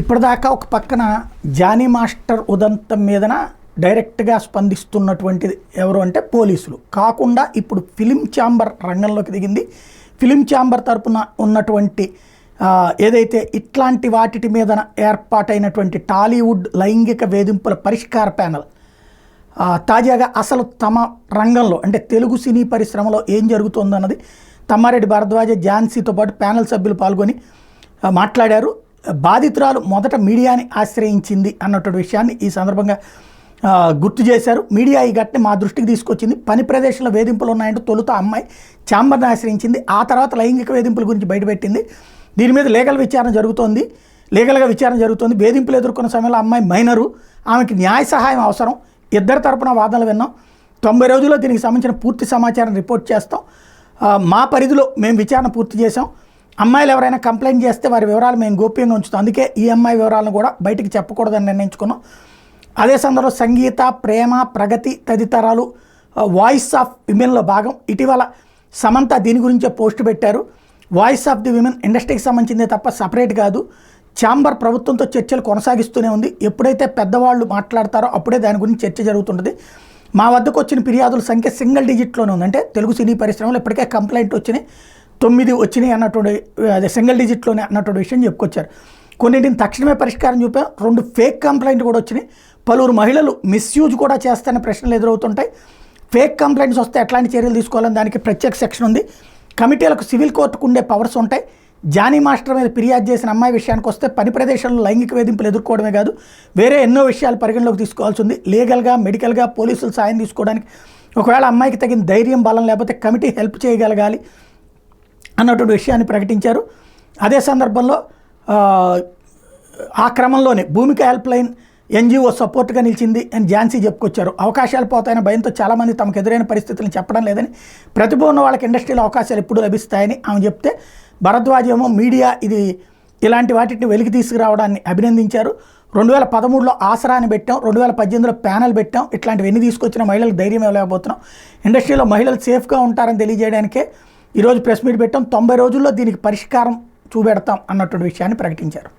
ఇప్పటిదాకా ఒక పక్కన జానీ మాస్టర్ ఉదంతం మీదన డైరెక్ట్గా స్పందిస్తున్నటువంటిది ఎవరు అంటే పోలీసులు కాకుండా ఇప్పుడు ఫిలిం ఛాంబర్ రంగంలోకి దిగింది. ఫిలిం ఛాంబర్ తరపున ఉన్నటువంటి ఏదైతే ఇట్లాంటి వాటి మీదన ఏర్పాటైనటువంటి టాలీవుడ్ లైంగిక వేధింపుల పరిష్కార ప్యానెల్ తాజాగా అసలు తమ రంగంలో అంటే తెలుగు సినీ పరిశ్రమలో ఏం జరుగుతుందన్నది తమ్మారెడ్డి భరద్వాజ, ఝాన్సీతో పాటు ప్యానెల్ సభ్యులు పాల్గొని మాట్లాడారు. బాధితురాలు మొదట మీడియాని ఆశ్రయించింది అన్నటువంటి విషయాన్ని ఈ సందర్భంగా గుర్తు చేశారు. మీడియా ఈ ఘటన మా దృష్టికి తీసుకొచ్చింది. పని ప్రదేశంలో వేధింపులు ఉన్నాయంటూ తొలుత అమ్మాయి ఛాంబర్ని ఆశ్రయించింది. ఆ తర్వాత లైంగిక వేధింపుల గురించి బయటపెట్టింది. దీని మీద లీగల్గా విచారణ జరుగుతోంది. వేధింపులు ఎదుర్కొన్న సమయంలో అమ్మాయి మైనరు, ఆమెకి న్యాయ సహాయం అవసరం. ఇద్దరి తరపున వాదనలు విన్నాం. 90 రోజుల్లో దీనికి సంబంధించిన పూర్తి సమాచారం రిపోర్ట్ చేస్తాం. మా పరిధిలో మేము విచారణ పూర్తి చేసాం. అమ్మాయిలు ఎవరైనా కంప్లైంట్ చేస్తే వారి వివరాలు మేము గోప్యంగా ఉంచుతాం. అందుకే ఈ అమ్మాయి వివరాలను కూడా బయటికి చెప్పకూడదని నిర్ణయించుకున్నాం. అదే సందర్భంలో సంగీత, ప్రేమ, ప్రగతి తదితరాలు వాయిస్ ఆఫ్ విమెన్లో భాగం. ఇటీవల సమంత దీని గురించే పోస్ట్ పెట్టారు. వాయిస్ ఆఫ్ ది విమెన్ ఇండస్ట్రీకి సంబంధించిందే తప్ప సపరేట్ కాదు. ఛాంబర్ ప్రభుత్వంతో చర్చలు కొనసాగిస్తూనే ఉంది. ఎప్పుడైతే పెద్దవాళ్ళు మాట్లాడతారో అప్పుడే దాని గురించి చర్చ జరుగుతుంటుంది. మా వద్దకు వచ్చిన ఫిర్యాదుల సంఖ్య సింగిల్ డిజిట్లోనే ఉంది. అంటే తెలుగు సినీ పరిశ్రమలో ఇప్పటికే కంప్లైంట్ వచ్చినాయి, 9 వచ్చినాయి అన్నటువంటి అదే సింగిల్ డిజిట్లోనే అన్నటువంటి విషయం చెప్పుకొచ్చారు. కొన్నింటిని తక్షణమే పరిష్కారం చూపాం. 2 ఫేక్ కంప్లైంట్ కూడా వచ్చినాయి. పలువురు మహిళలు మిస్యూజ్ కూడా చేస్తారనే ప్రశ్నలు ఎదురవుతుంటాయి. ఫేక్ కంప్లైంట్స్ వస్తే ఎట్లాంటి చర్యలు తీసుకోవాలని దానికి ప్రత్యేక సెక్షన్ ఉంది. కమిటీలకు సివిల్ కోర్టుకు ఉండే పవర్స్ ఉంటాయి. జానీ మాస్టర్ మీద ఫిర్యాదు చేసిన అమ్మాయి విషయానికి వస్తే పని ప్రదేశంలో లైంగిక వేధింపులు ఎదుర్కోవడమే కాదు, వేరే ఎన్నో విషయాలు పరిగణలోకి తీసుకోవాల్సి ఉంది. లీగల్గా, మెడికల్గా పోలీసులు సాయం తీసుకోవడానికి ఒకవేళ అమ్మాయికి తగిన ధైర్యం, బలం లేకపోతే కమిటీ హెల్ప్ చేయగలగాలి అన్నటువంటి విషయాన్ని ప్రకటించారు. అదే సందర్భంలో ఆ క్రమంలోనే భూమిక హెల్ప్ లైన్ ఎన్జిఓ సపోర్ట్గా నిలిచింది అని ఝాన్సీ చెప్పుకొచ్చారు. అవకాశాలు పోతాయన్న భయంతో చాలామంది తమకు ఎదురైన పరిస్థితులను చెప్పడం లేదని, ప్రతిభ ఉన్న వాళ్ళకి ఇండస్ట్రీలో అవకాశాలు ఎప్పుడు లభిస్తాయని ఆమె చెప్తే, భరద్వాజ్ ఏమో మీడియా ఇలాంటి వాటిని వెలికి తీసుకురావడాన్ని అభినందించారు. 2013లో ఆసరాని పెట్టాం, 2018లో ప్యానెల్ పెట్టాం. ఇట్లాంటివన్నీ తీసుకొచ్చిన మహిళలకు ధైర్యం ఇవ్వలేకపోతున్నాం. ఇండస్ట్రీలో మహిళలు సేఫ్గా ఉంటారని తెలియజేయడానికే ఈరోజు ప్రెస్ మీట్ పెట్టాం. 90 రోజుల్లో దీనికి పరిష్కారం చూపెడతాం అన్నటువంటి విషయాన్ని ప్రకటించారు.